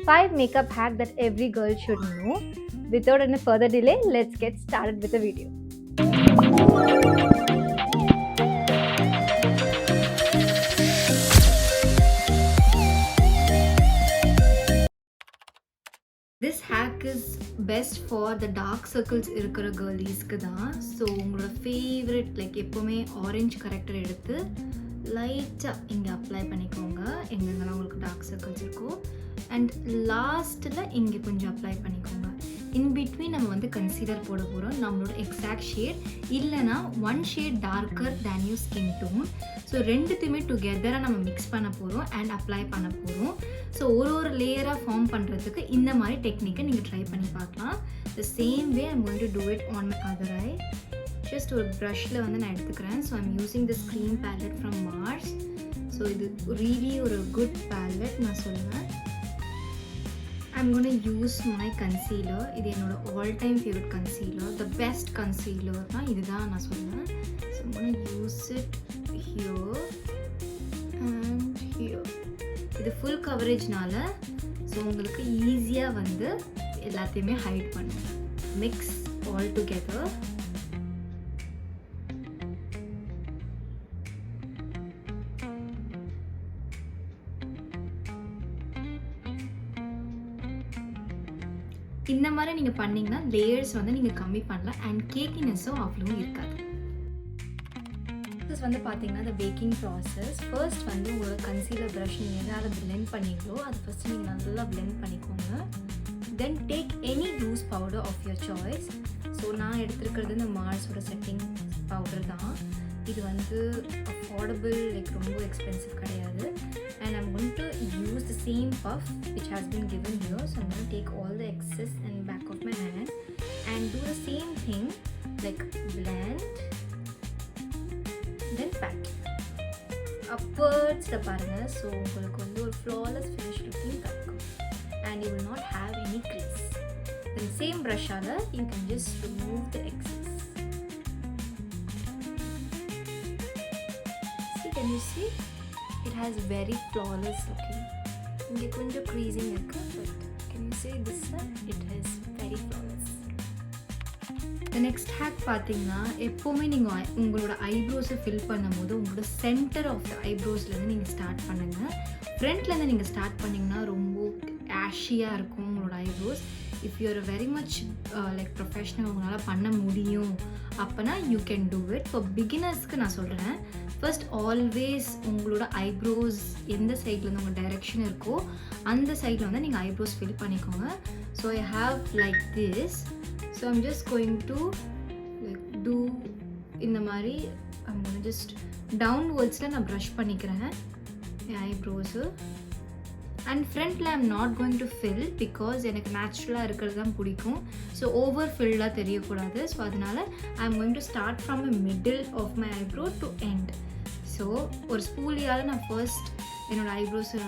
5 makeup hack that every girl should know. Without any further delay, let's get started with the video. This hack is best for the dark circles இருக்கிற girliesக்கு தான். So உங்களோட favourite எப்போவுமே orange character எடுத்து லைட்டாக இங்கே apply பண்ணிக்கோங்க எங்கெங்கெல்லாம் உங்களுக்கு டார்க் சர்க்கிள்ஸ் இருக்கோ. அண்ட் லாஸ்ட்டில் இங்கே கொஞ்சம் அப்ளை பண்ணிக்கோங்க. இன் பிட்வீன் நம்ம கன்சீலர் போட போகிறோம். நம்மளோட எக்ஸாக்ட் ஷேட் இல்லைனா 1 shade darker than you skin tone. So ரெண்டுத்தையுமே டுகெதராக நம்ம மிக்ஸ் பண்ண போகிறோம் அண்ட் அப்ளை பண்ண போகிறோம். ஸோ ஒரு லேயராக ஃபார்ம் பண்ணுறதுக்கு இந்த மாதிரி டெக்னிக்கை நீங்கள் ட்ரை பண்ணி பார்க்கலாம். The same way I'm going to do it on my other eye. Just ஒரு ப்ரஷில் நான் எடுத்துக்கிறேன். So I'm using this cream palette from Mars. So இது ரியலி ஒரு குட் பேலட் நான் சொல்லுவேன். I'm gonna use my concealer. இது என்னோட all time favourite concealer. The best கன்சீலர்னால் இதுதான் நான் சொல்லுவேன். So I'm gonna use it here and here. இது ஃபுல் கவரேஜ்னால ஸோ உங்களுக்கு ஈஸியாக எல்லாத்தையுமே ஹைட் பண்ணும். Mix all together. இந்த மாதிரி நீங்கள் பண்ணிங்கன்னா லேயர்ஸ் நீங்கள் கம்மி பண்ணலாம் அண்ட் கேக்கினஸும் அவ்வளோ இருக்காது. பார்த்தீங்கன்னா இந்த பேக்கிங் ப்ராசஸ். ஃபர்ஸ்ட் உங்களோட கன்சீலர் ப்ரஷ் நீங்கள் எதாவது பிளெண்ட் பண்ணிங்களோ அது ஃபஸ்ட்டு நீங்கள் நல்லா பிளெண்ட் பண்ணிக்கோங்க. Then take any loose powder of your choice. So நான் எடுத்துருக்கிறது இந்த மார்ஸோட செட்டிங் பவுடர் தான். இது அஃபோர்டபுள், ரொம்ப எக்ஸ்பென்சிவ் கிடையாது. And I'm going to use the same puff which has been given here. So I'm going to take all the excess and back of my hand and do the same thing, blend, then pat. Upwards the paranga, so உங்களுக்கு ஒரு flawless finish looking கிடைக்கும் and you will not have any crease. Then same brush ஆல you can just remove the excess. See, can you see? It has very flawless looking. இங்கே கொஞ்சம் creasing இருக்கு, but can you see this side? It is very flawless. The next hack பார்த்தீங்கன்னா எப்போவுமே நீங்கள் உங்களோட ஐப்ரோஸை fill பண்ணும்போது உங்களோட சென்டர் ஆஃப் த ஐப்ரோஸ்லேருந்து நீங்கள் ஸ்டார்ட் பண்ணுங்கள். ஃப்ரண்ட்லேருந்து நீங்கள் ஸ்டார்ட் பண்ணிங்கன்னா ரொம்ப ஆஷியாக இருக்கும் உங்களோட eyebrows. If you are very much professional உங்களால் பண்ண முடியும் அப்போனா you can do it. For பிகினர்ஸ்க்கு நான் சொல்கிறேன், ஃபர்ஸ்ட் ஆல்வேஸ் உங்களோட ஐப்ரோஸ் எந்த சைட்லேருந்து உங்கள் டைரெக்ஷன் இருக்கோ அந்த சைடில் நீங்கள் ஐப்ரோஸ் ஃபில் பண்ணிக்கோங்க. So I have like this. So I'm just going to do இந்த மாதிரி ஜஸ்ட் டவுன்வர்ட்ஸில் நான் ப்ரஷ் பண்ணிக்கிறேன் என் ஐப்ரோஸு. அண்ட் ஃப்ரண்ட்டில் I'm not going to fill because எனக்கு நேச்சுரலாக இருக்கிறது தான் பிடிக்கும். ஸோ ஓவர் ஃபில்லாக தெரியக்கூடாது. ஸோ அதனால் I'm going to start from the middle of my eyebrow to end. So ஒரு ஸ்பூலியால் நான் ஃபர்ஸ்ட் என்னோடய ஐப்ரோஸை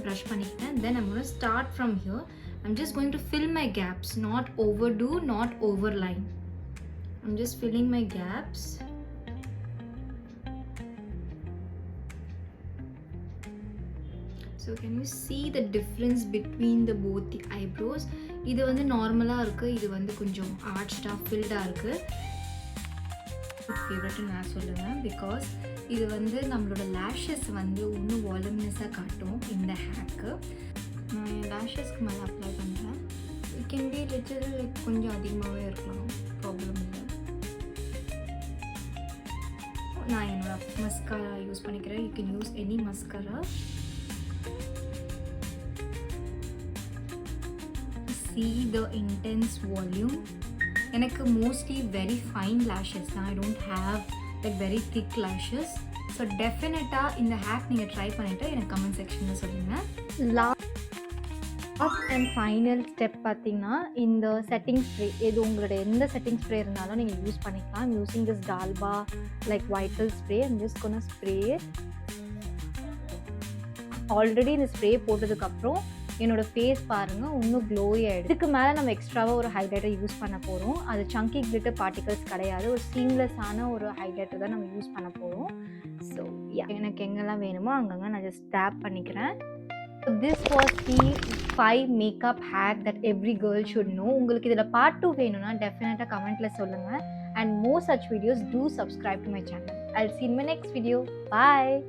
ப்ரஷ் பண்ணிக்கிட்டேன். Then I'm going to start from here. I'm just going to fill my gaps, not overdo, not overline. I'm just filling my gaps. So can you see the difference between the both the eyebrows? இது நார்மலா இருக்கு, இது கொஞ்சம் ஆர்ச்டா ஃபில்டா இருக்கு. Favourite நான் சொல்லுவேன் because இது நம்மளோட லேஷஸ் இன்னும் வால்யூமினஸாக காட்டும் இந்த ஹேக்கு. நான் என் லேஷஸ்க்கு மேலே அப்ளை பண்ணுறேன். இட் கேன் பி லிட்டில் கொஞ்சம் அதிகமாகவே இருக்கலாம், ப்ராப்ளம் இல்லை. நான் என்னோட மஸ்காரா யூஸ் பண்ணிக்கிறேன். You can use any mascara. See the intense volume. எனக்கு மோஸ்ட்லி வெரி ஃபைன் லேஷஸ் தான். I don't have very thick lashes. So டெஃபினட்டாக இந்த ஹேக் நீங்கள் ட்ரை பண்ணிவிட்டு எனக்கு கமெண்ட் செக்ஷனில் சொல்லுங்கள். லாஸ்ட் அண்ட் ஃபைனல் ஸ்டெப் பார்த்தீங்கன்னா இந்த செட்டிங் ஸ்ப்ரே. இது உங்களோட எந்த செட்டிங் ஸ்ப்ரே இருந்தாலும் நீங்கள் யூஸ் பண்ணிக்கலாம். Using this dalba vital spray. I'm just gonna spray. Already இந்த ஸ்ப்ரே போட்டதுக்கப்புறம் என்னோடய ஃபேஸ் பாருங்கள் இன்னும் க்ளோயி ஆகிடும். இதுக்கு மேலே நம்ம எக்ஸ்ட்ராவாக ஒரு ஹைலைட்டர் யூஸ் பண்ண போகிறோம். அது சங்கி கிளிட்டர் பார்ட்டிகல்ஸ் கிடையாது, ஒரு சீம்லெஸ்ஸான ஒரு ஹைலைட்டர் தான் நம்ம யூஸ் பண்ண போகிறோம். ஸோ எனக்கு எங்கெல்லாம் வேணுமோ அங்கங்கே நான் ஜஸ்ட் டேப் பண்ணிக்கிறேன். This was the 5 makeup hack that every girl should know. உங்களுக்கு இதில் part 2 வேணும்னா டெஃபினட்டாக கமெண்ட்டில் சொல்லுங்கள். And more such videos, do subscribe to my channel. I'll see you in my next video. Bye.